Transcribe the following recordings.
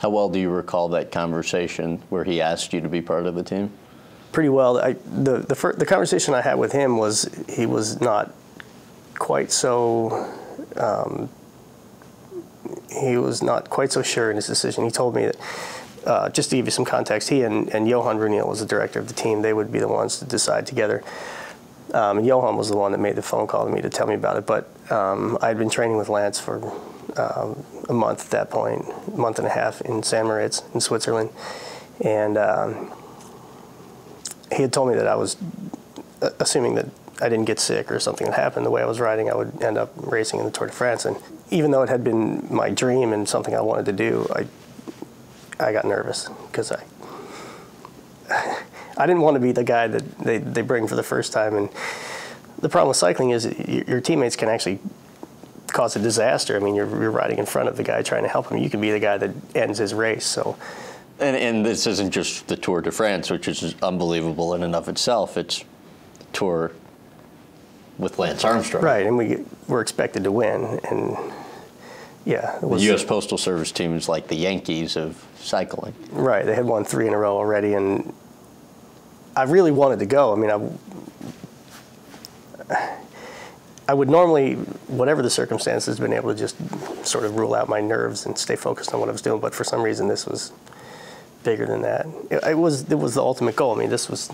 How well do you recall that conversation where he asked you to be part of the team? Pretty well. The conversation I had with him was he was not quite so sure in his decision. He told me that, just to give you some context, he and Johan Brunel was the director of the team. They would be the ones to decide together. And Johan was the one that made the phone call to me to tell me about it. But I had been training with Lance for a month at that point, a month and a half in St. Moritz in Switzerland. And he had told me that I was, assuming that I didn't get sick or something that happened, the way I was riding, I would end up racing in the Tour de France. And even though it had been my dream and something I wanted to do, I got nervous because I didn't want to be the guy that they bring for the first time. And the problem with cycling is your teammates can actually cause a disaster. I mean, you're riding in front of the guy trying to help him. You can be the guy that ends his race. So. And this isn't just the Tour de France, which is unbelievable in and of itself. It's Tour with Lance Armstrong. Right, and we're expected to win. And yeah, the U.S. Postal Service team is like the Yankees of cycling. Right, they had won 3 in a row already, and I really wanted to go. I mean, I would normally, whatever the circumstances, been able to just sort of rule out my nerves and stay focused on what I was doing. But for some reason, this was bigger than that. It was the ultimate goal. I mean, this was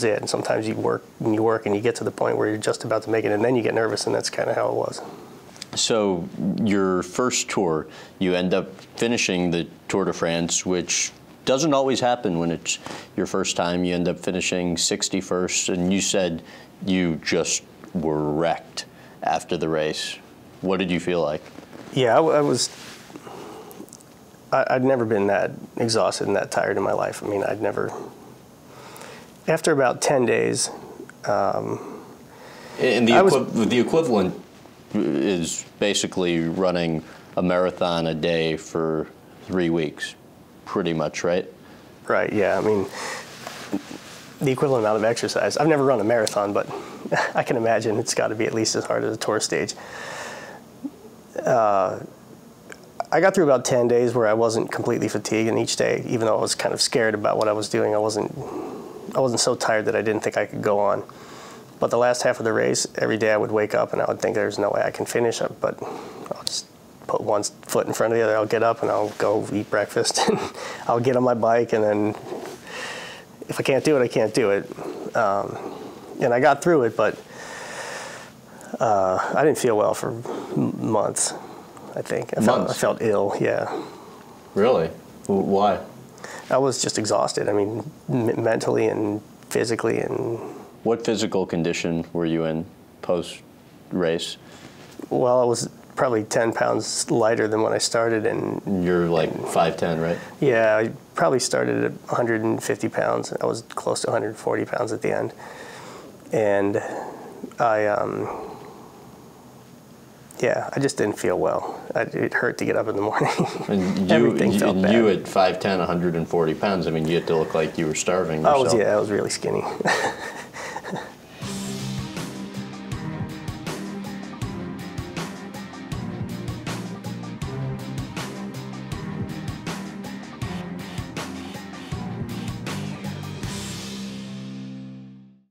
it. And sometimes you work and you get to the point where you're just about to make it, and then you get nervous, and that's kind of how it was. So your first tour, you end up finishing the Tour de France, which doesn't always happen when it's your first time. You end up finishing 61st, and you said you just were wrecked after the race. What did you feel like? Yeah, I'd never been that exhausted and that tired in my life. I mean, after about 10 days. And the equivalent is basically running a marathon a day for 3 weeks, pretty much, right? Right, yeah. I mean, the equivalent amount of exercise. I've never run a marathon, but I can imagine it's got to be at least as hard as a tour stage. I got through about 10 days where I wasn't completely fatigued, and each day, even though I was kind of scared about what I was doing, I wasn't so tired that I didn't think I could go on. But the last half of the race, every day I would wake up and I would think there's no way I can finish it, but I'll just put one foot in front of the other. I'll get up and I'll go eat breakfast, and I'll get on my bike, and then if I can't do it, I can't do it. And I got through it, but I didn't feel well for months. I think I felt ill. Yeah. Really? Why? I was just exhausted. I mean, mentally and physically. And what physical condition were you in post-race? Well, I was probably 10 pounds lighter than when I started, and you're like 5'10", right? Yeah, I probably started at 150 pounds. I was close to 140 pounds at the end, and yeah, I just didn't feel well. It hurt to get up in the morning. And Everything felt bad. You at 5'10", 140 pounds, I mean, you had to look like you were starving yourself. I was really skinny.